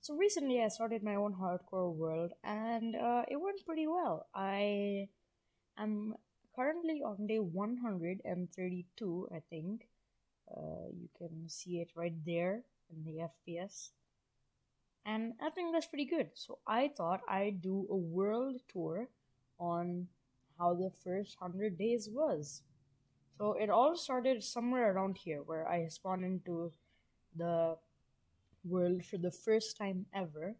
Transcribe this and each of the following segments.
So recently I started my own hardcore world and it went pretty well. I am currently on day 132, I think. You can see it right there in the FPS. And I think that's pretty good. So I thought I'd do a world tour on how the first 100 days was. So it all started somewhere around here where I spawned into the world for the first time ever.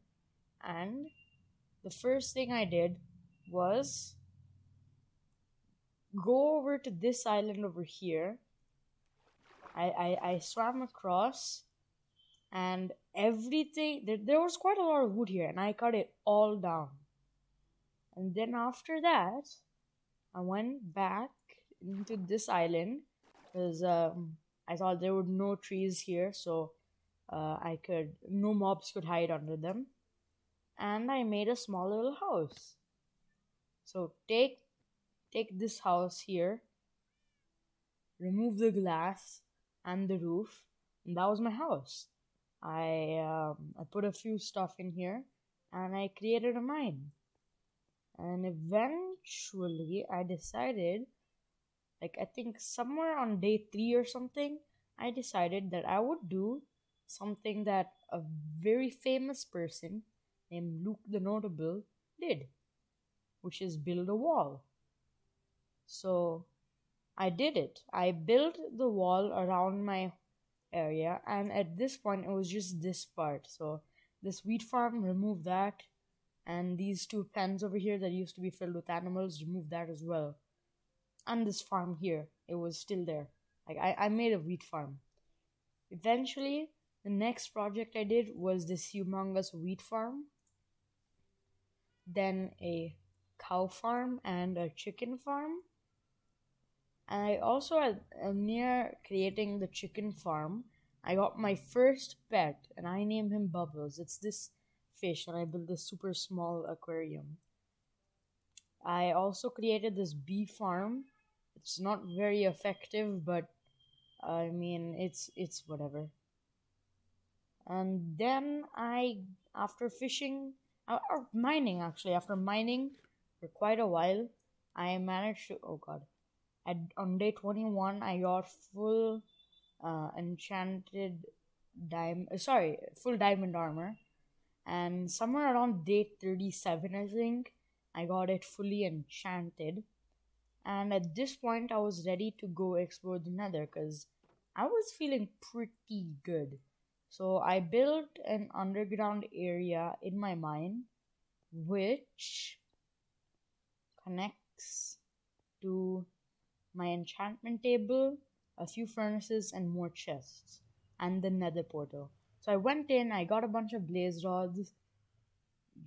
And the first thing I did was go over to this island over here. I swam across, and everything there was quite a lot of wood here, and I cut it all down. And then after that, I went back into this island because I thought there were no trees here, so I could no mobs could hide under them. And I made a small little house. So take this house here, remove the glass and the roof, and that was my house. I put a few stuff in here, and I created a mine. And eventually, I decided, like I think somewhere on day 3 or something, I decided that I would do something that a very famous person named Luke the Notable did, which is build a wall. So I did it. I built the wall around my area, and at this point, it was just this part. So, this wheat farm, remove that, and these two pens over here that used to be filled with animals, remove that as well. And this farm here, it was still there. Like, I made a wheat farm. Eventually, the next project I did was this humongous wheat farm, then a cow farm, and a chicken farm. And I also, near creating the chicken farm, I got my first pet, and I named him Bubbles. It's this fish, and I built this super small aquarium. I also created this bee farm. It's not very effective, but I mean, it's whatever. And then after fishing, or mining actually, after mining for quite a while, I managed to. Oh God, on day 21 I got full enchanted diamond, sorry, full diamond armor. And somewhere around day 37, I think, I got it fully enchanted. And at this point I was ready to go explore the nether because I was feeling pretty good. So I built an underground area in my mine which connects to my enchantment table, a few furnaces, and more chests, and the nether portal. So I went in, I got a bunch of blaze rods.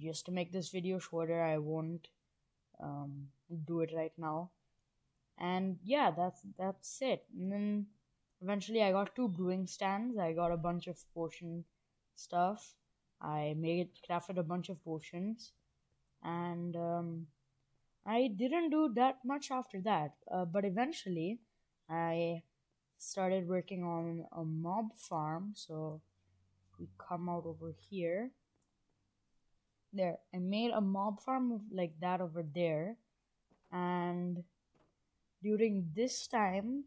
Just to make this video shorter, I won't do it right now. And yeah, that's it. And then eventually I got two brewing stands. I got a bunch of potion stuff. I crafted a bunch of potions, and I didn't do that much after that, but eventually I started working on a mob farm. So we come out over here. There, I made a mob farm like that over there, and during this time,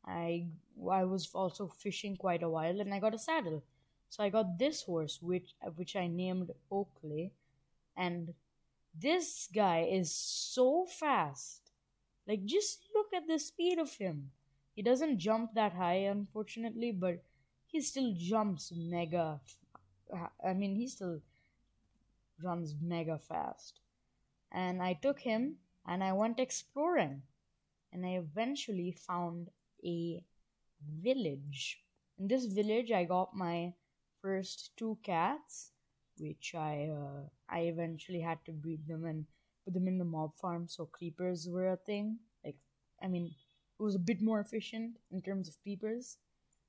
I was also fishing quite a while, and I got a saddle. So I got this horse, which I named Oakley, and this guy is so fast. Like, just look at the speed of him. He doesn't jump that high, unfortunately, but he still jumps mega. I mean, he still runs mega fast. And I took him and I went exploring. And I eventually found a village. In this village, I got my first two cats, which I eventually had to breed them and put them in the mob farm. So creepers were a thing. Like, I mean, it was a bit more efficient in terms of creepers,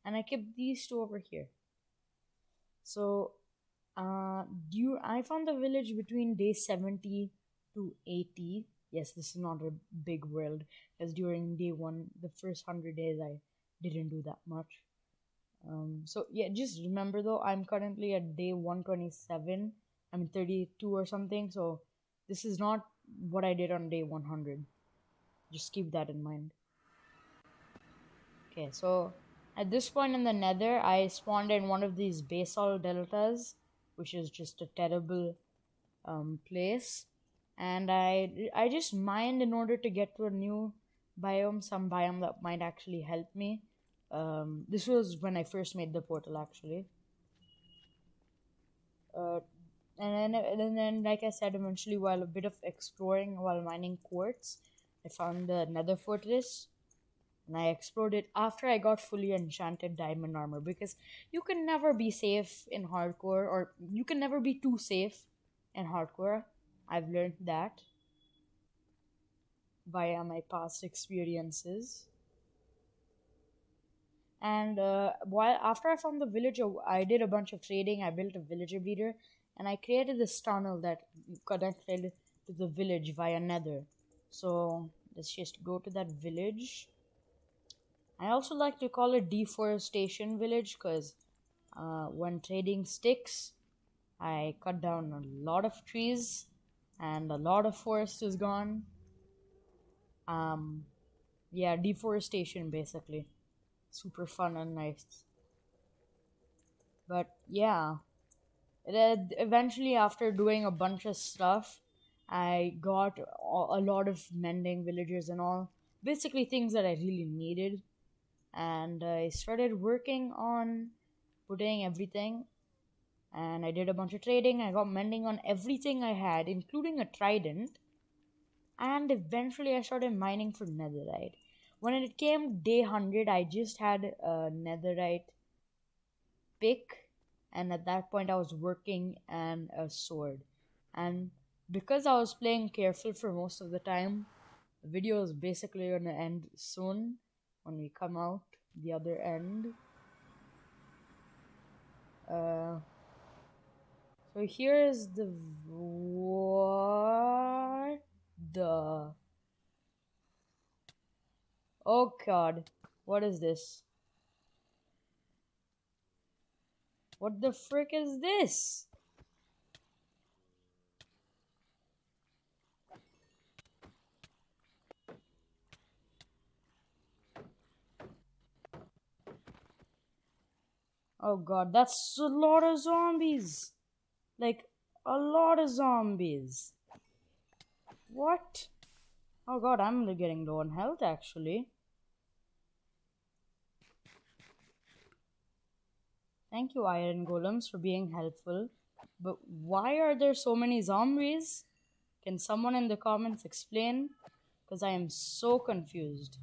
and I kept these two over here. So, I found the village between day 70 to 80. Yes, this is not a big world, as during day 1, the first 100 days, I didn't do that much. So yeah, just remember though, I'm currently at day 127. I'm 32 or something. So this is not what I did on day 100. Just keep that in mind. Okay, so at this point in the nether, I spawned in one of these basalt deltas, which is just a terrible place. And I just mined in order to get to a new biome, some biome that might actually help me. This was when I first made the portal, actually. Uh, and then, like I said, eventually, while a bit of exploring while mining quartz, I found the Nether Fortress, and I explored it after I got fully enchanted diamond armor, because you can never be safe in hardcore, or you can never be too safe in hardcore. I've learned that via my past experiences. And while after I found the villager, I did a bunch of trading. I built a villager breeder, and I created this tunnel that connected to the village via Nether. So let's just go to that village. I also like to call it deforestation village because when trading sticks, I cut down a lot of trees, and a lot of forest is gone. Um, yeah, deforestation basically. Super fun and nice. But yeah, eventually, after doing a bunch of stuff, I got a lot of mending villagers and all. Basically, things that I really needed. And I started working on putting everything. And I did a bunch of trading. I got mending on everything I had, including a trident. And eventually, I started mining for netherite. When it came day 100, I just had a netherite pick, and at that point I was working and a sword. And because I was playing careful for most of the time, the video is basically gonna end soon when we come out the other end. uh so here's the what the oh god, what is this? What the frick is this? Oh god, that's a lot of zombies. Like, a lot of zombies. What? Oh god, I'm getting low on health actually. Thank you, Iron Golems, for being helpful. But why are there so many zombies? Can someone in the comments explain? Because I am so confused.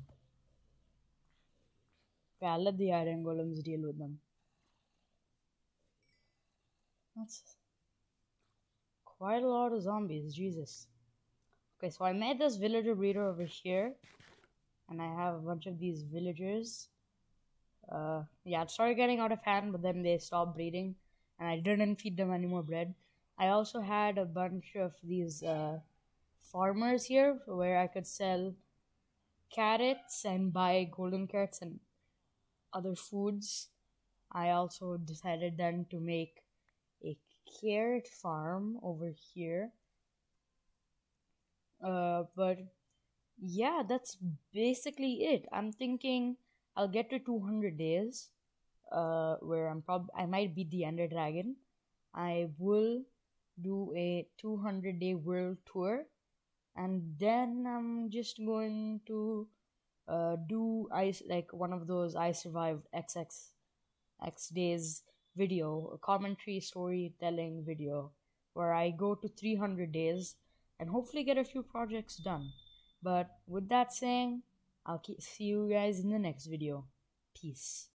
Okay, I'll let the Iron Golems deal with them. That's quite a lot of zombies, Jesus. Okay, so I made this villager breeder over here, and I have a bunch of these villagers. Yeah, it started getting out of hand, but then they stopped breeding, and I didn't feed them any more bread. I also had a bunch of these farmers here where I could sell carrots and buy golden carrots and other foods. I also decided then to make a carrot farm over here. But yeah, that's basically it. I'm thinking I'll get to 200 days, where I might beat the Ender Dragon. I will do a 200-day world tour, and then I'm just going to do ice like one of those I survived XX days video, a commentary storytelling video, where I go to 300 days and hopefully get a few projects done. But with that saying, see you guys in the next video. Peace.